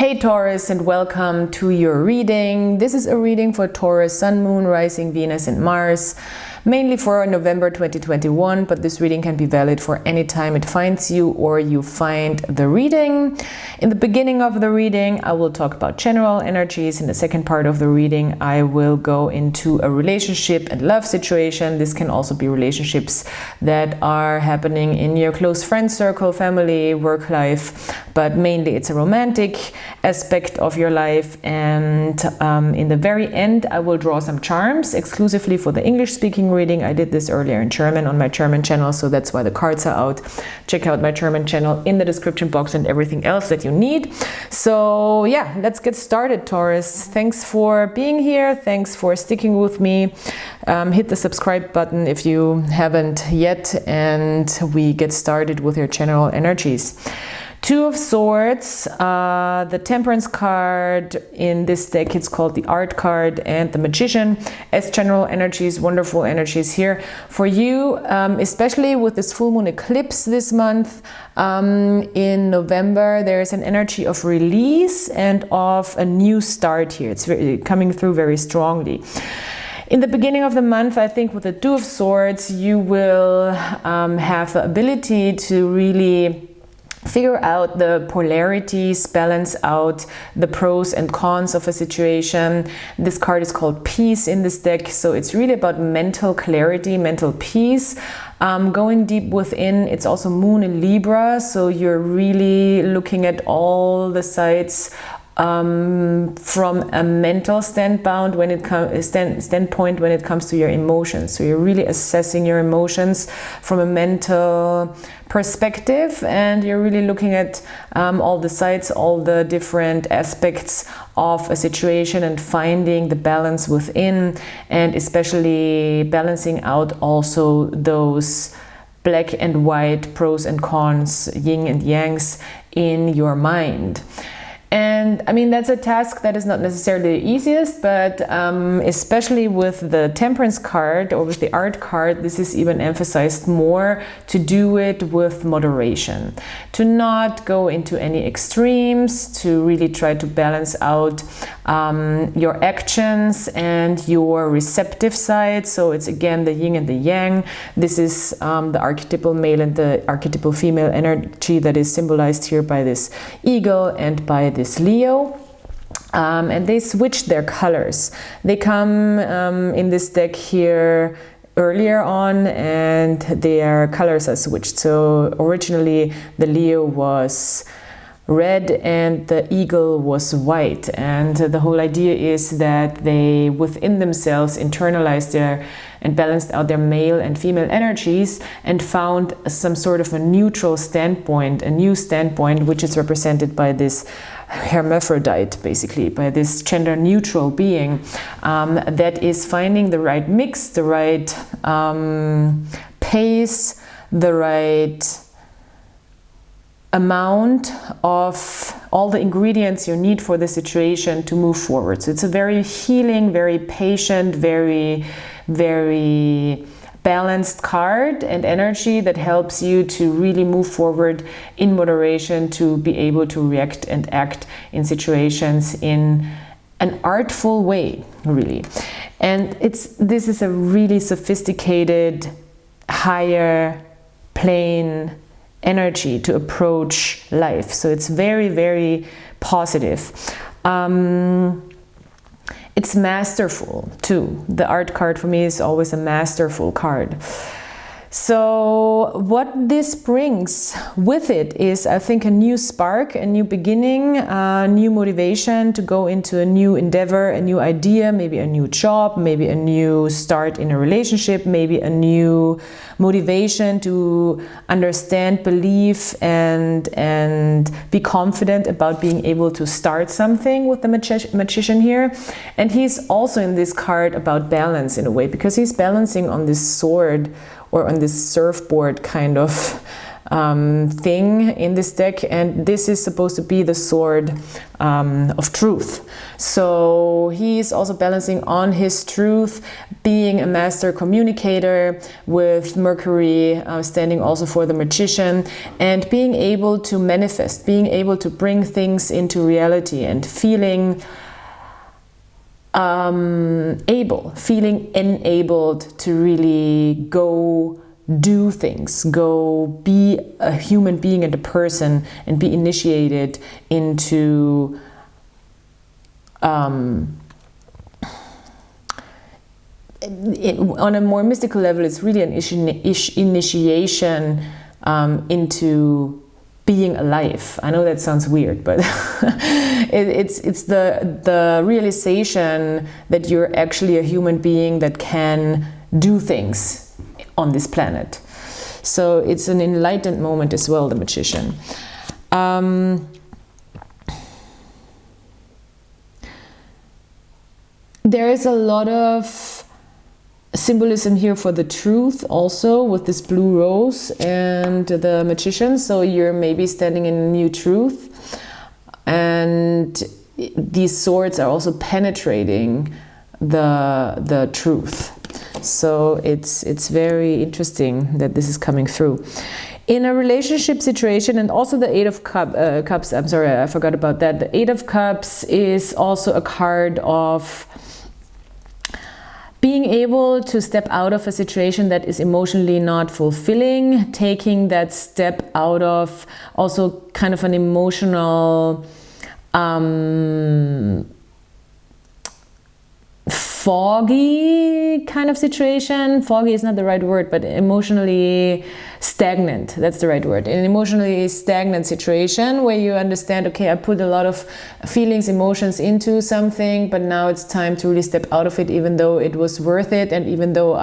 Hey Taurus, and welcome to your reading. This is a reading for Taurus, Sun, Moon, Rising, Venus and Mars, mainly for November 2021, but this reading can be valid for any time it finds you or you find the reading. In the beginning of the reading, I will talk about general energies. In the second part of the reading, I will go into a relationship and love situation. This can also be relationships that are happening in your close friend circle, family, work life, but mainly it's a romantic aspect of your life. And in the very end, I will draw some charms exclusively for the English-speaking reading. I did this earlier in German on my German channel, so that's why the cards are out. Check out my German channel in the description box and everything else that you need. So yeah, let's get started, Taurus. Thanks for being here. Thanks for sticking with me. Hit the subscribe button if you haven't yet, and we get started with your general energies. Two of Swords, the Temperance card in this deck, it's called the Art card, and the Magician as general energies, wonderful energies here for you, especially with this full moon eclipse this month in November. There is an energy of release and of a new start here. It's really coming through very strongly. In the beginning of the month, I think with the Two of Swords, you will have the ability to really figure out the polarities, balance out the pros and cons of a situation. This card is called Peace in this deck, so it's really about mental clarity, mental peace, going deep within. It's also Moon in Libra, so you're really looking at all the sides from a mental standpoint when it comes to your emotions. So you're really assessing your emotions from a mental perspective, and you're really looking at all the sides, all the different aspects of a situation, and finding the balance within, and especially balancing out also those black and white pros and cons, yin and yangs in your mind. And I mean, that's a task that is not necessarily the easiest, but especially with the Temperance card or with the Art card, this is even emphasized more, to do it with moderation, to not go into any extremes, to really try to balance out your actions and your receptive side. So it's again the yin and the yang. This is the archetypal male and the archetypal female energy that is symbolized here by this eagle and by this Leo. And they switch their colors. They come in this deck here earlier on, and their colors are switched. So originally the Leo was red and the eagle was white, and the whole idea is that they within themselves internalized their and balanced out their male and female energies and found some sort of a neutral standpoint, a new standpoint, which is represented by this hermaphrodite, basically by this gender neutral being that is finding the right mix, the right pace, the right amount of all the ingredients you need for the situation to move forward. So it's a very healing, very patient, very balanced card and energy that helps you to really move forward in moderation, to be able to react and act in situations in an artful way, really. And this is a really sophisticated, higher plane energy to approach life. So it's very positive. It's masterful too. The Art card for me is always a masterful card. So what this brings with it is, I think, a new spark, a new beginning, new motivation to go into a new endeavor, a new idea, maybe a new job, maybe a new start in a relationship, maybe a new motivation to understand, believe, and be confident about being able to start something with the magician here. And he's also in this card about balance in a way, because he's balancing on this sword or on this surfboard kind of thing in this deck, and this is supposed to be the sword of truth. So he is also balancing on his truth, being a master communicator, with Mercury standing also for the magician, and being able to manifest, being able to bring things into reality, and feeling feeling enabled to really go do things, go be a human being and a person, and be initiated into on a more mystical level. It's really an initiation into being alive. I know that sounds weird, but it's the realization that you're actually a human being that can do things on this planet. So it's an enlightened moment as well, the magician. There is a lot of symbolism here for the truth also, with this blue rose and the magician. So you're maybe standing in a new truth, and these swords are also penetrating the truth. So it's very interesting that this is coming through. In a relationship situation, and also the Eight of Cups, I'm sorry, I forgot about that. The Eight of Cups is also a card of being able to step out of a situation that is emotionally not fulfilling, taking that step out of also kind of an emotional foggy kind of situation. Foggy is not the right word, but emotionally stagnant, that's the right word. An emotionally stagnant situation where you understand, okay, I put a lot of feelings, emotions into something, but now it's time to really step out of it, even though it was worth it, and even though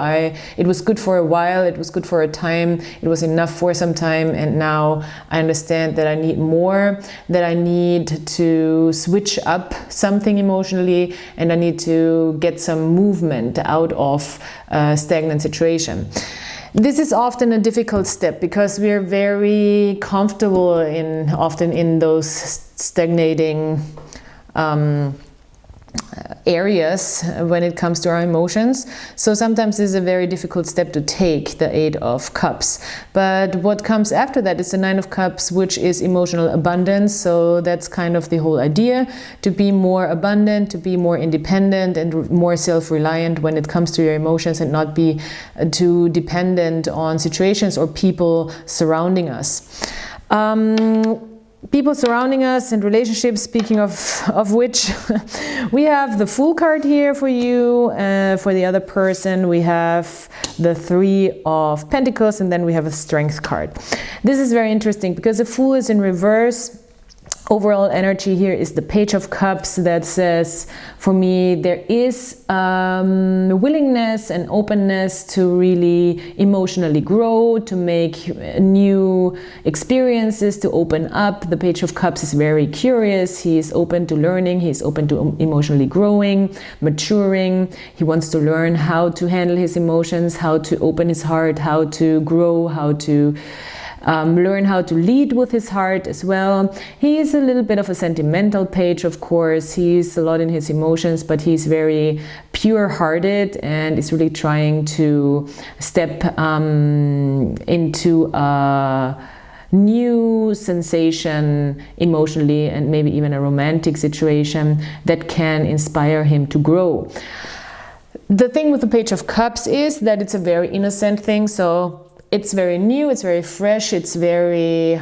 it was good for a while, it was good for a time, it was enough for some time, and now I understand that I need more, that I need to switch up something emotionally, and I need to get some movement out of a stagnant situation. This is often a difficult step because we're very comfortable often in those stagnating areas when it comes to our emotions. So sometimes it's a very difficult step to take, the Eight of Cups. But what comes after that is the Nine of Cups, which is emotional abundance. So that's kind of the whole idea, to be more abundant, to be more independent and more self-reliant when it comes to your emotions, and not be too dependent on situations or people surrounding us. People surrounding us and relationships, speaking of which, we have the Fool card here for you. For the other person, we have the Three of Pentacles, and then we have a Strength card. This is very interesting because the Fool is in reverse. Overall energy here is the Page of Cups that says, for me, there is willingness and openness to really emotionally grow, to make new experiences, to open up. The Page of Cups is very curious. He is open to learning. He is open to emotionally growing, maturing. He wants to learn how to handle his emotions, how to open his heart, how to grow, how to learn how to lead with his heart as well. He is a little bit of a sentimental page, of course. He's a lot in his emotions, but he's very pure-hearted and is really trying to step into a new sensation emotionally, and maybe even a romantic situation that can inspire him to grow. The thing with the Page of Cups is that it's a very innocent thing, so it's very new, it's very fresh, it's very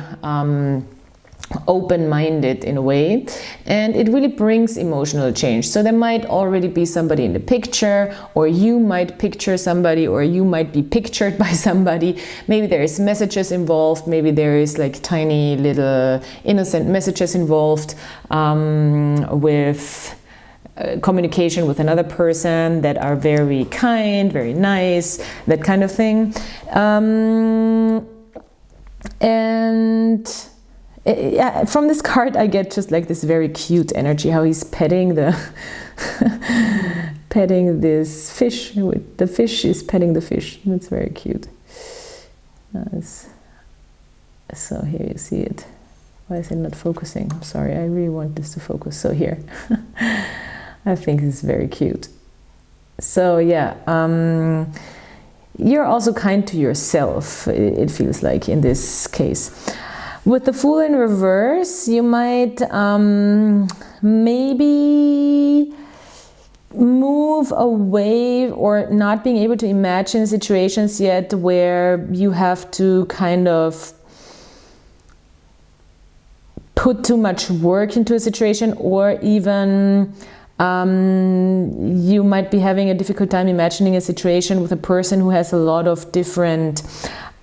open-minded in a way, and it really brings emotional change. So there might already be somebody in the picture, or you might picture somebody, or you might be pictured by somebody. Maybe there is messages involved, maybe there is like tiny little innocent messages involved with communication with another person that are very kind, very nice, that kind of thing. Yeah, from this card I get just like this very cute energy, how he's petting the petting this fish. The fish is petting the fish. That's very cute. Nice. So here you see it. Why is it not focusing? I'm sorry, I really want this to focus. So here, I think this is very cute. So yeah, you're also kind to yourself, it feels like in this case. With the Fool in reverse, you might maybe move away or not being able to imagine situations yet where you have to kind of put too much work into a situation, or even you might be having a difficult time imagining a situation with a person who has a lot of different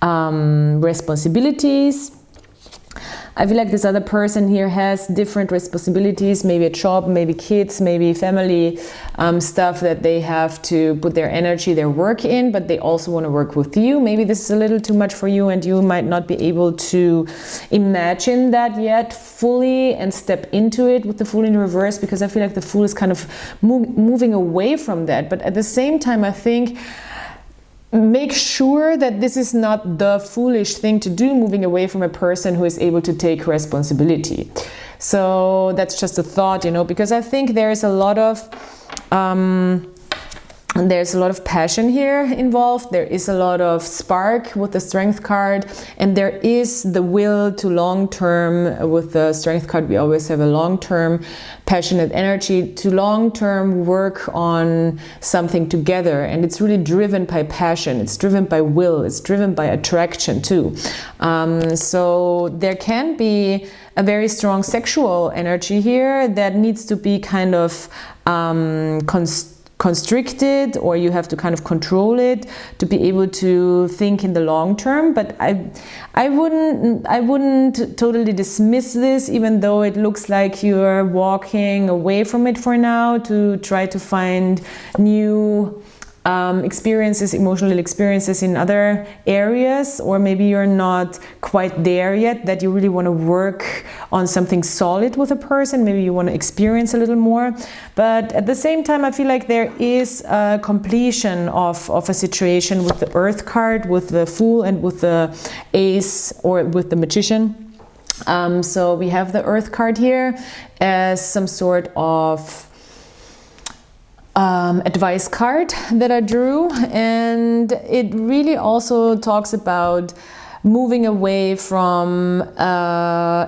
responsibilities. I feel like this other person here has different responsibilities, maybe a job, maybe kids, maybe family stuff that they have to put their energy, their work in, but they also want to work with you. Maybe this is a little too much for you and you might not be able to imagine that yet fully and step into it with the Fool in reverse, because I feel like the Fool is kind of moving away from that. But at the same time, I think make sure that this is not the foolish thing to do, moving away from a person who is able to take responsibility. So that's just a thought, you know, because I think there's a lot of passion here involved. There is a lot of spark with the Strength card, and there is the will to long-term. With the Strength card, we always have a long-term passionate energy to long-term work on something together, and it's really driven by passion, it's driven by will, it's driven by attraction too. So there can be a very strong sexual energy here that needs to be kind of constricted, or you have to kind of control it to be able to think in the long term. But I wouldn't totally dismiss this, even though it looks like you're walking away from it for now to try to find new experiences, emotional experiences in other areas, or maybe you're not quite there yet, that you really want to work on something solid with a person. Maybe you want to experience a little more, but at the same time I feel like there is a completion of a situation with the Earth card, with the Fool, and with the Ace, or with the Magician. So we have the Earth card here as some sort of advice card that I drew, and it really also talks about moving away from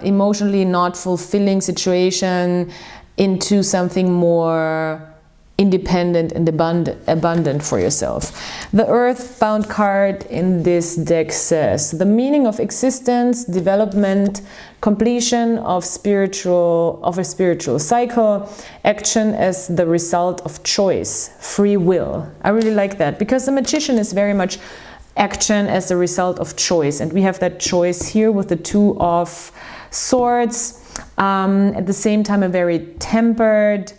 emotionally not fulfilling situation into something more independent and abundant for yourself. The Earthbound card in this deck says the meaning of existence, development, completion of a spiritual cycle, action as the result of choice, free will. I really like that, because the Magician is very much action as a result of choice, and we have that choice here with the Two of Swords. At the same time, a very tempered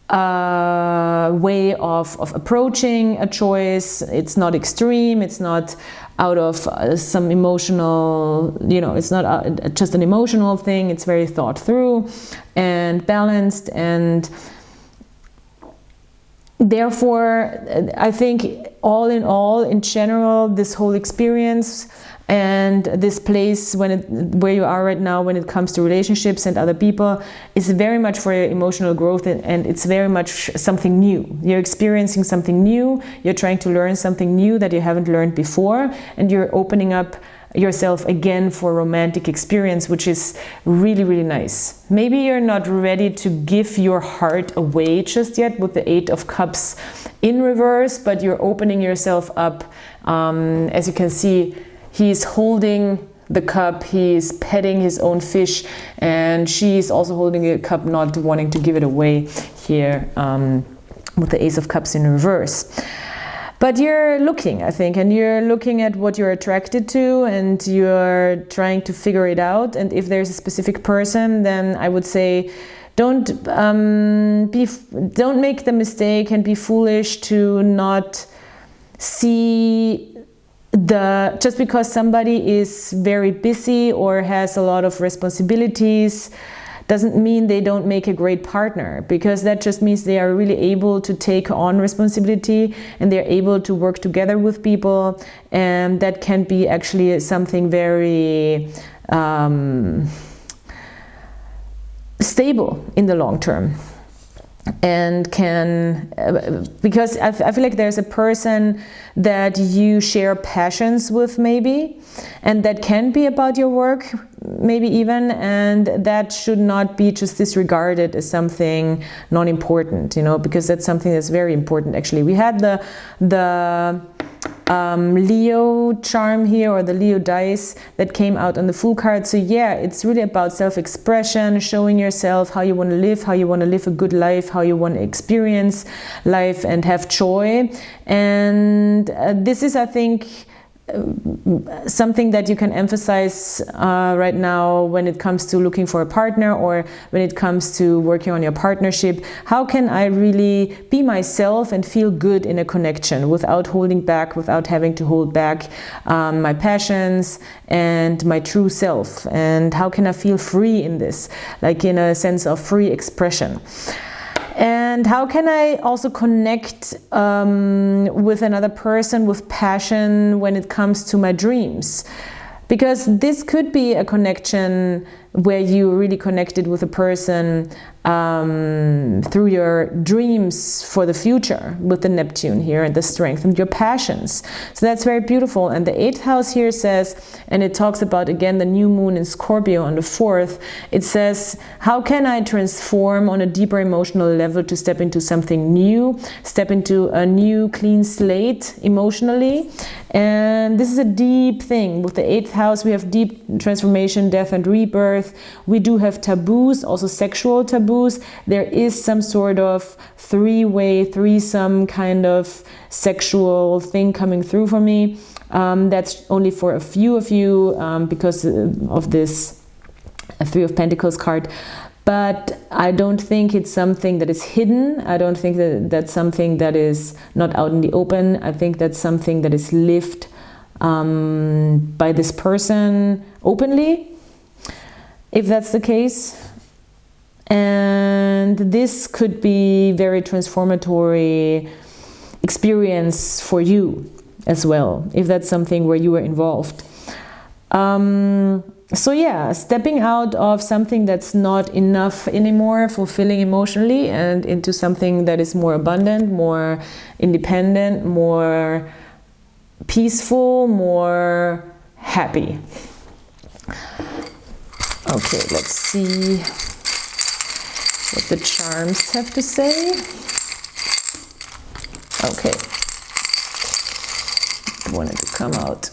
way of approaching a choice. It's not extreme, it's not out of some emotional, you know, it's not just an emotional thing. It's very thought through and balanced, and therefore I think all in all, in general, this whole experience and this place where you are right now when it comes to relationships and other people is very much for your emotional growth, and it's very much something new. You're experiencing something new, you're trying to learn something new that you haven't learned before, and you're opening up yourself again for romantic experience, which is really, really nice. Maybe you're not ready to give your heart away just yet with the Eight of Cups in reverse, but you're opening yourself up. As you can see, he's holding the cup, he's petting his own fish, and she's also holding a cup, not wanting to give it away here with the Ace of Cups in reverse. But you're looking, I think, and you're looking at what you're attracted to, and you're trying to figure it out. And if there's a specific person, then I would say don't make the mistake and be foolish to not see just because somebody is very busy or has a lot of responsibilities, doesn't mean they don't make a great partner, because that just means they are really able to take on responsibility and they're able to work together with people, and that can be actually something very stable in the long term. And can, because I feel like there's a person that you share passions with maybe, and that can be about your work maybe even, and that should not be just disregarded as something non-important, you know, because that's something that's very important. Actually, we had the Leo charm here, or the Leo dice that came out on the Fool card. So yeah, it's really about self-expression, showing yourself how you want to live a good life, how you want to experience life and have joy. And this is, I think, something that you can emphasize right now when it comes to looking for a partner, or when it comes to working on your partnership. How can I really be myself and feel good in a connection without holding back, without having to hold back my passions and my true self? And how can I feel free in this, like in a sense of free expression? And how can I also connect with another person with passion when it comes to my dreams? Because this could be a connection where you really connected with a person through your dreams for the future, with the Neptune here and the strength and your passions. So that's very beautiful. And the 8th house here says, and it talks about again the new moon in Scorpio on the 4th, it says, how can I transform on a deeper emotional level to step into something new, step into a new clean slate emotionally? And this is a deep thing. With the 8th house, we have deep transformation, death and rebirth. We do have taboos, also sexual taboos. There is some sort of three-way, threesome kind of sexual thing coming through for me. That's only for a few of you because of this 3 of Pentacles card. But I don't think it's something that is hidden. I don't think that that's something that is not out in the open. I think that's something that is lived by this person openly, if that's the case. And this could be very transformatory experience for you as well, if that's something where you are involved. So yeah, stepping out of something that's not enough anymore, fulfilling emotionally, and into something that is more abundant, more independent, more peaceful, more happy. Okay, let's see what the charms have to say. Okay, I wanted to come out.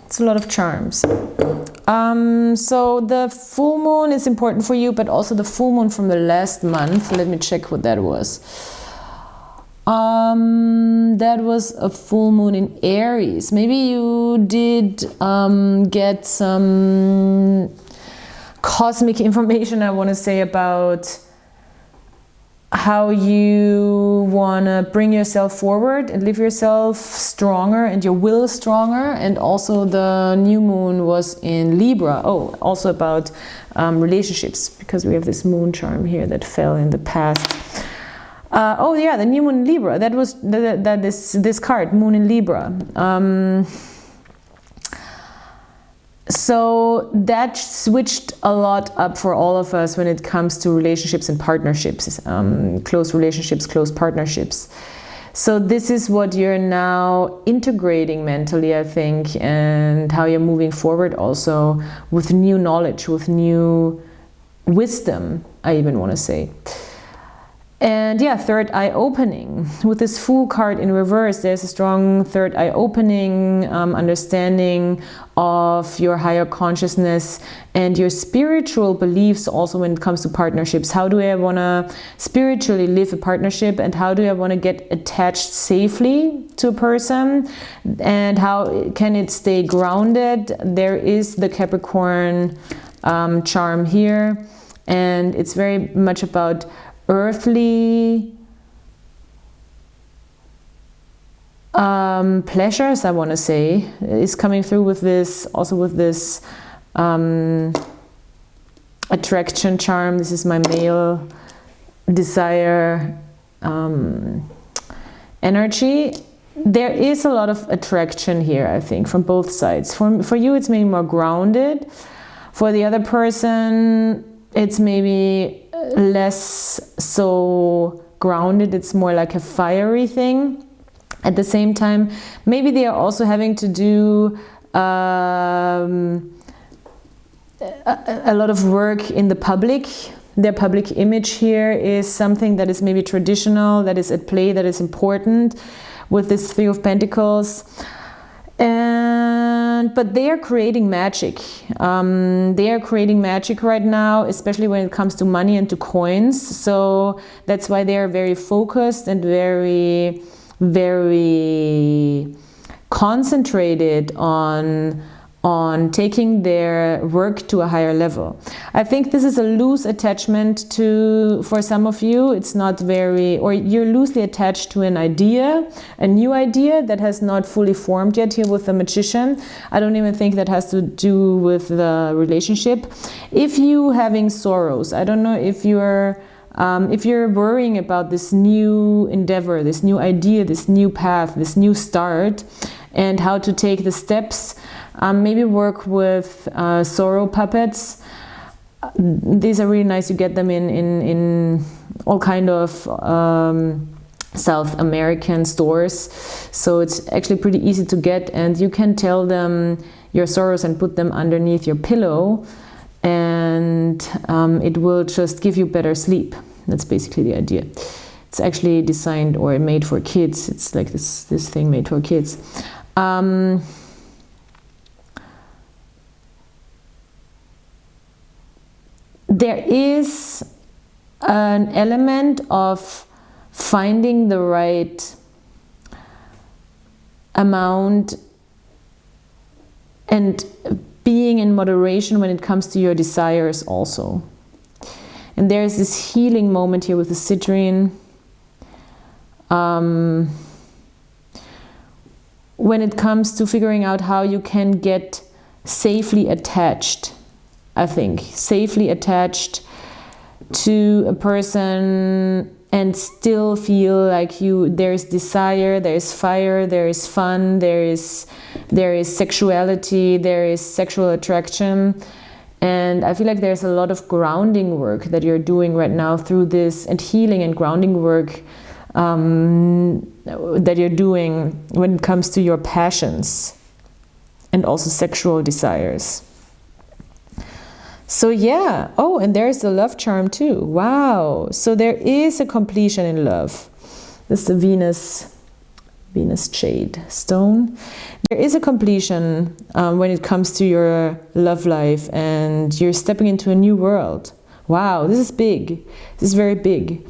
It's a lot of charms. So the full moon is important for you, but also the full moon from the last month. Let me check what that was. That was a full moon in Aries. Maybe you did get some cosmic information, I want to say, about how you want to bring yourself forward and live yourself stronger and your will stronger. And also the new moon was in Libra. Oh, also about relationships, because we have this moon charm here that fell in the past. Oh yeah, the new moon in Libra. That was this card, moon in Libra. So that switched a lot up for all of us when it comes to relationships and partnerships, close relationships, close partnerships. So this is what you're now integrating mentally, I think, and how you're moving forward also with new knowledge, with new wisdom, I even want to say. And yeah, third eye opening. With this Fool card in reverse, there's a strong third eye opening, understanding of your higher consciousness and your spiritual beliefs also when it comes to partnerships. How do I want to spiritually live a partnership, and how do I want to get attached safely to a person, and how can it stay grounded? There is the Capricorn charm here, and it's very much about earthly pleasures, I want to say, is coming through with this, also with this attraction charm. This is my male desire energy. There is a lot of attraction here, I think, from both sides. For you, it's maybe more grounded. For the other person, it's maybe less so grounded. It's more like a fiery thing. At the same time, maybe they are also having to do a lot of work in the public. Their public image here is something that is maybe traditional, that is at play, that is important with this Three of Pentacles. But they are creating magic. They are creating magic right now, especially when it comes to money and to coins. So that's why they are very focused and very, very concentrated on taking their work to a higher level. I think this is a loose attachment for some of you. It's not very, or you're loosely attached to an idea, a new idea that has not fully formed yet here with the Magician. I don't even think that has to do with the relationship. If you having sorrows, I don't know if you're worrying about this new endeavor, this new idea, this new path, this new start, and how to take the steps, maybe work with sorrow puppets. These are really nice. You get them in all kind of South American stores. So it's actually pretty easy to get, and you can tell them your sorrows and put them underneath your pillow, and it will just give you better sleep. That's basically the idea. It's actually designed or made for kids. It's like this thing made for kids. There is an element of finding the right amount and being in moderation when it comes to your desires also. And there's this healing moment here with the citrine. When it comes to figuring out how you can get safely attached, I think, safely attached to a person and still feel like there is desire, there is fire, there is fun, there is sexuality, there is sexual attraction. And I feel like there's a lot of grounding work that you're doing right now through this, and healing and grounding work that you're doing when it comes to your passions and also sexual desires. So yeah, oh, and there's the love charm too. Wow, so there is a completion in love. This is the Venus jade stone. There is a completion when it comes to your love life, and you're stepping into a new world. Wow, this is big. This is very big.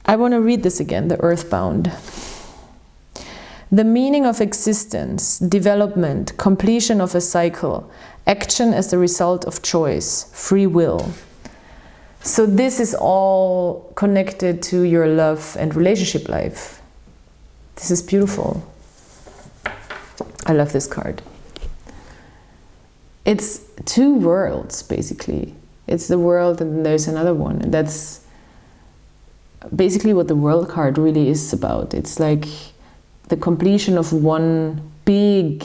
I want to read this again, the Earthbound. The meaning of existence, development, completion of a cycle, action as the result of choice, free will. So this is all connected to your love and relationship life. This is beautiful. I love this card. It's two worlds, basically. It's the world and there's another one. And that's basically what the world card really is about. It's like the completion of one big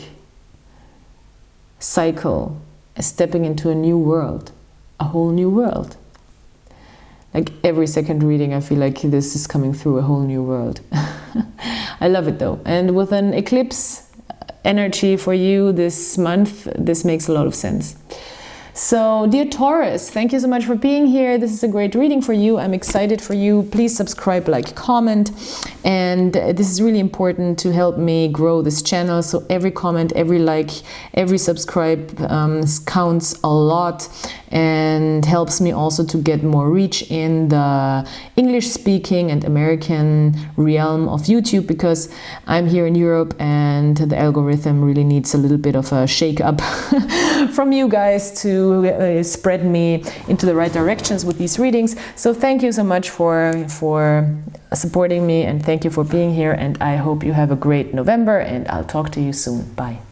cycle, stepping into a new world, a whole new world. Like every second reading, I feel like this is coming through a whole new world. I love it though. And with an eclipse energy for you this month, this makes a lot of sense. So, dear Taurus, thank you so much for being here. This is a great reading for you. I'm excited for you. Please subscribe, like, comment. And this is really important to help me grow this channel. So every comment, every like, every subscribe counts a lot and helps me also to get more reach in the English-speaking and American realm of YouTube, because I'm here in Europe and the algorithm really needs a little bit of a shake-up from you guys to spread me into the right directions with these readings. So thank you so much for supporting me, and thank you for being here, and I hope you have a great November, and I'll talk to you soon. Bye.